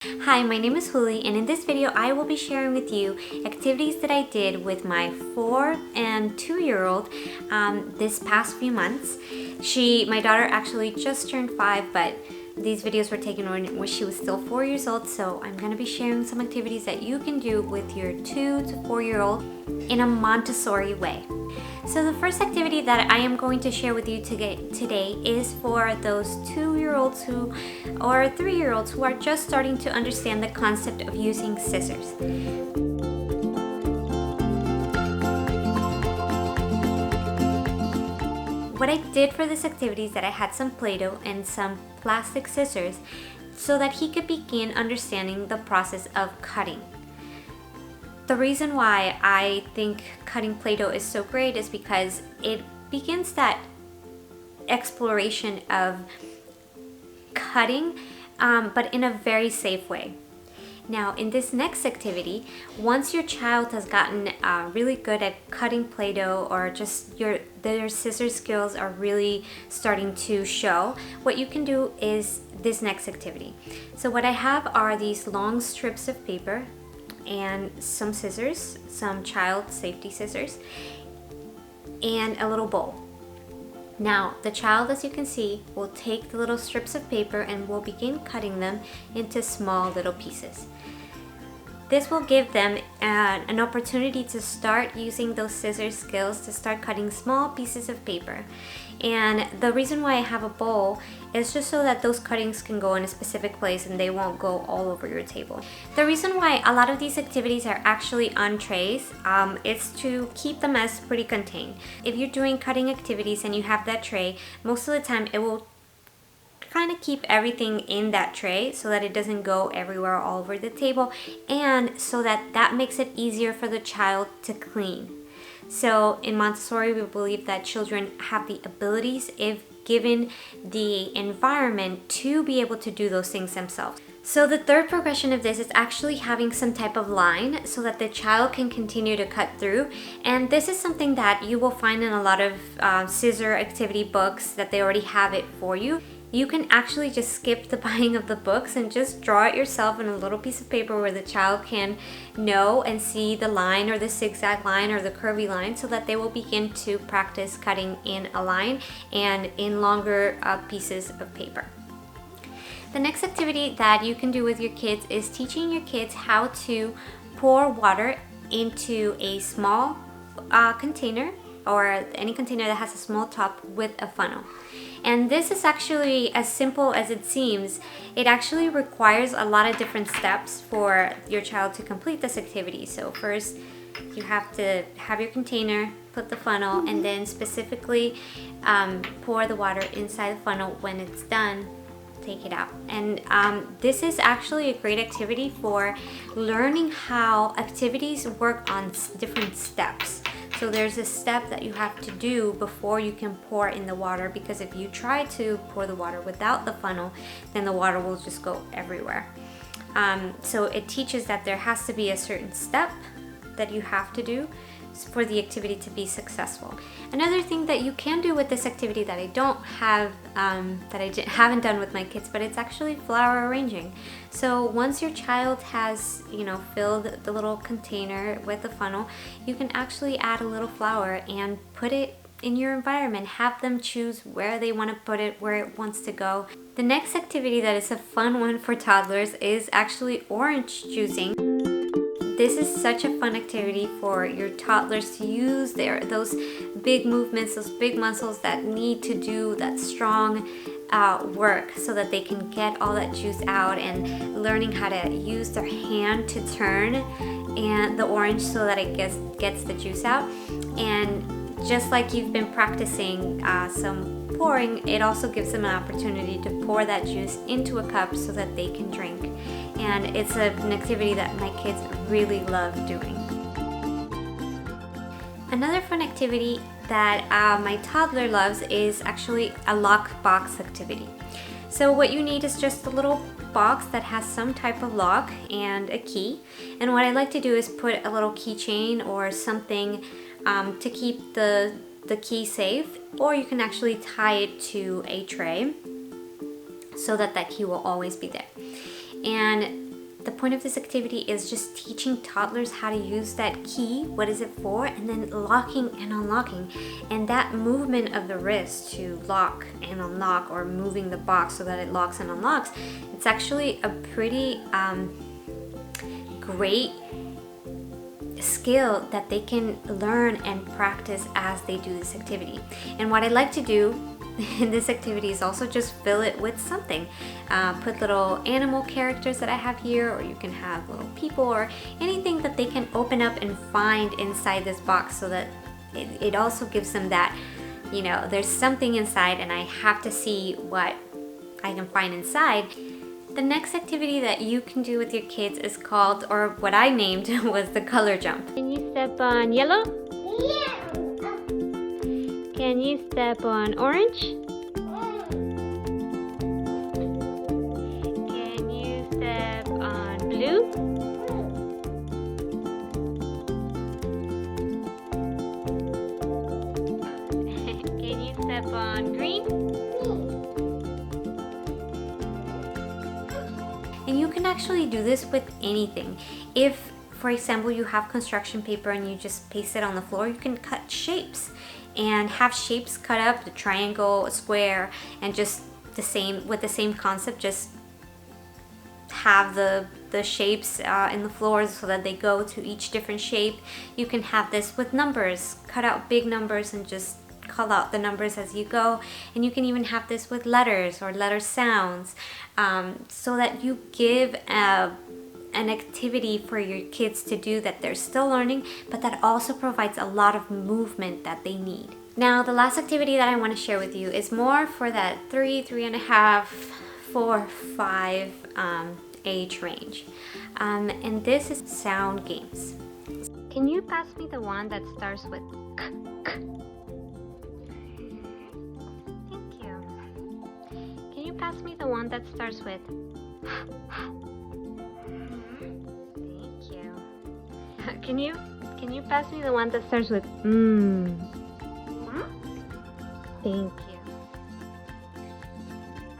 Hi, my name is Huli, and in this video I will be sharing with you activities that I did with my 4 and 2-year-old this past few months. My daughter actually just turned 5, but these videos were taken when she was still 4 years old, so I'm going to be sharing some activities that you can do with your 2 to 4-year-old in a Montessori way. So the first activity that I am going to share with you today is for those 2-year-olds or 3-year-olds who are just starting to understand the concept of using scissors. What I did for this activity is that I had some Play-Doh and some plastic scissors so that he could begin understanding the process of cutting. The reason why I think cutting Play-Doh is so great is because it begins that exploration of cutting, but in a very safe way. Now, in this next activity, once your child has gotten really good at cutting Play-Doh, or just their scissors skills are really starting to show, what you can do is this next activity. So what I have are these long strips of paper and some scissors, some child safety scissors, and a little bowl. Now, the child, as you can see, will take the little strips of paper and will begin cutting them into small little pieces. This will give them an opportunity to start using those scissors skills to start cutting small pieces of paper. And the reason why I have a bowl is just so that those cuttings can go in a specific place and they won't go all over your table. The reason why a lot of these activities are actually on trays is to keep them as pretty contained. If you're doing cutting activities and you have that tray, most of the time it will kind of keep everything in that tray so that it doesn't go everywhere all over the table, and so that makes it easier for the child to clean. So in Montessori, we believe that children have the abilities, if given the environment, to be able to do those things themselves. So the third progression of this is actually having some type of line so that the child can continue to cut through. And this is something that you will find in a lot of scissor activity books, that they already have it for you. You can actually just skip the buying of the books and just draw it yourself in a little piece of paper where the child can know and see the line, or the zigzag line, or the curvy line, so that they will begin to practice cutting in a line and in longer pieces of paper. The next activity that you can do with your kids is teaching your kids how to pour water into a small container, or any container that has a small top with a funnel. And this is actually as simple as it seems. It actually requires a lot of different steps for your child to complete this activity. So first, you have to have your container, put the funnel, and then specifically pour the water inside the funnel. When it's done, take it out. And this is actually a great activity for learning how activities work on different steps. So there's a step that you have to do before you can pour in the water, because if you try to pour the water without the funnel, then the water will just go everywhere. So it teaches that there has to be a certain step that you have to do for the activity to be successful. Another thing that you can do with this activity that I don't have, haven't done with my kids, but it's actually flower arranging. So once your child has, filled the little container with the funnel, you can actually add a little flower and put it in your environment. Have them choose where they want to put it, where it wants to go. The next activity that is a fun one for toddlers is actually orange juicing. This is such a fun activity for your toddlers to use those big movements, those big muscles that need to do that strong work, so that they can get all that juice out, and learning how to use their hand to turn and the orange so that it gets the juice out. And just like you've been practicing some pouring, it also gives them an opportunity to pour that juice into a cup so that they can drink. And it's an activity that my kids really love doing. Another fun activity that my toddler loves is actually a lockbox activity. So what you need is just a little box that has some type of lock and a key. And what I like to do is put a little keychain or something to keep the key safe, or you can actually tie it to a tray so that that key will always be there. And the point of this activity is just teaching toddlers how to use that key, what is it for, and then locking and unlocking. And that movement of the wrist to lock and unlock, or moving the box so that it locks and unlocks, it's actually a pretty great skill that they can learn and practice as they do this activity. And what I like to do in this activity is also just fill it with something. Put little animal characters that I have here, or you can have little people or anything that they can open up and find inside this box, so that it also gives them that, you know, there's something inside and I have to see what I can find inside. The next activity that you can do with your kids is called, or what I named was the color jump. Can you step on yellow? Yeah. Can you step on orange? Can you step on blue? Can you step on green? And you can actually do this with anything. If, for example, you have construction paper and you just paste it on the floor, you can cut shapes and have shapes cut up, the triangle, a square, and just with the same concept, just have the shapes in the floors so that they go to each different shape. You can have this with numbers, cut out big numbers and just call out the numbers as you go. And you can even have this with letters or letter sounds, so that you give an activity for your kids to do that they're still learning, but that also provides a lot of movement that they need. Now, the last activity that I want to share with you is more for that 3, 3.5, 4, 5 age range. And this is sound games. Can you pass me the one that starts with k, k? Thank you. Can you pass me the one that starts with Thank you. Can you pass me the one that starts with Thank you.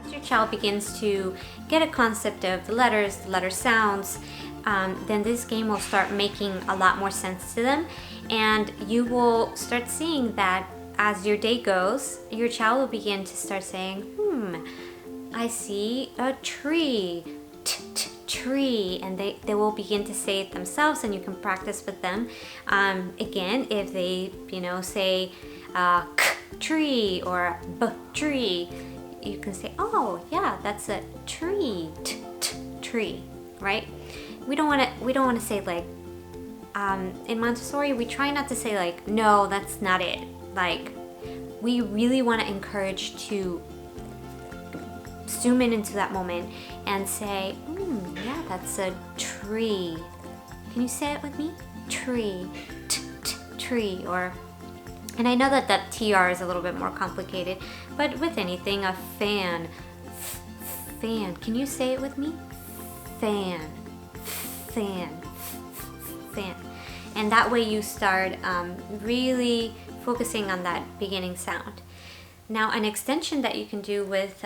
As your child begins to get a concept of the letters, the letter sounds, then this game will start making a lot more sense to them, and you will start seeing that as your day goes, your child will begin to start saying, I see a tree, tree, and they will begin to say it themselves, and you can practice with them. Again, if they, say k tree or b tree, you can say, oh yeah, that's a tree, tree, right? We don't want to say like, in Montessori we try not to say like, no, that's not it. Like, we really want to encourage to zoom in into that moment and say, yeah, that's a tree. Can you say it with me? Tree, tree, or, and I know that TR is a little bit more complicated, but with anything, a fan, fan. Can you say it with me? Fan, fan, fan. And that way you start really focusing on that beginning sound. Now, an extension that you can do with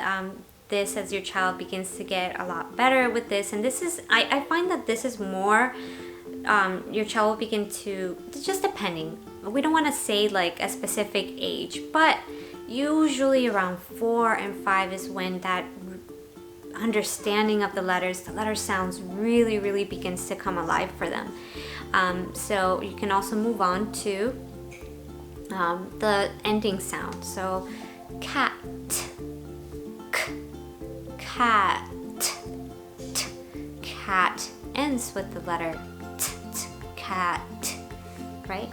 this as your child begins to get a lot better with this, and this is, I find that this is more, your child will begin to, just depending, we don't want to say like a specific age, but usually around 4 and 5 is when that understanding of the letter sounds really begins to come alive for them. So you can also move on to the ending sound. So cat, k, cat, t, cat ends with the letter t, cat, right?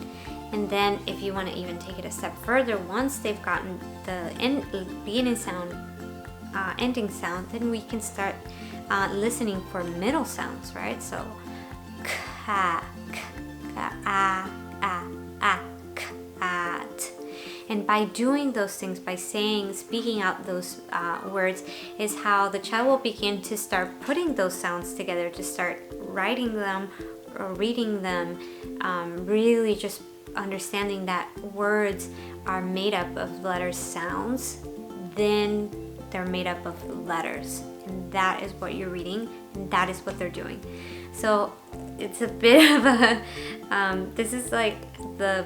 And then if you want to even take it a step further, once they've gotten the beginning sound, ending sound, then we can start listening for middle sounds, right? So ka, cat. And by doing those things, by speaking out those words, is how the child will begin to start putting those sounds together, to start writing them or reading them, really just understanding that words are made up of letter sounds, then they're made up of letters. and that is what you're reading, and that is what they're doing. So it's a bit of a, this is like the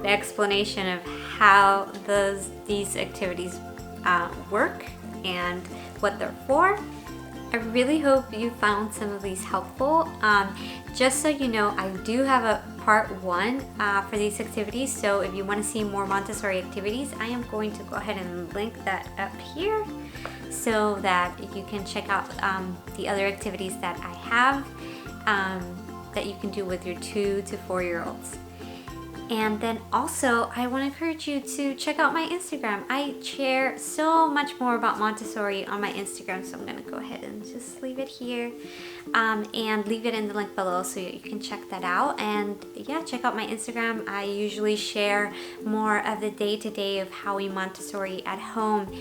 explanation of how these activities work and what they're for. I really hope you found some of these helpful. Just so you know, I do have a part 1 for these activities, so if you want to see more Montessori activities, I am going to go ahead and link that up here so that you can check out the other activities that I have that you can do with your 2 to 4-year-olds. And then also, I want to encourage you to check out my Instagram. I share so much more about Montessori on my Instagram, so I'm going to go ahead and just leave it here and leave it in the link below so you can check that out. And yeah, check out my Instagram. I usually share more of the day-to-day of how we Montessori at home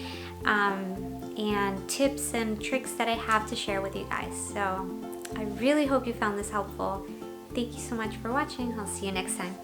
and tips and tricks that I have to share with you guys. So I really hope you found this helpful. Thank you so much for watching. I'll see you next time.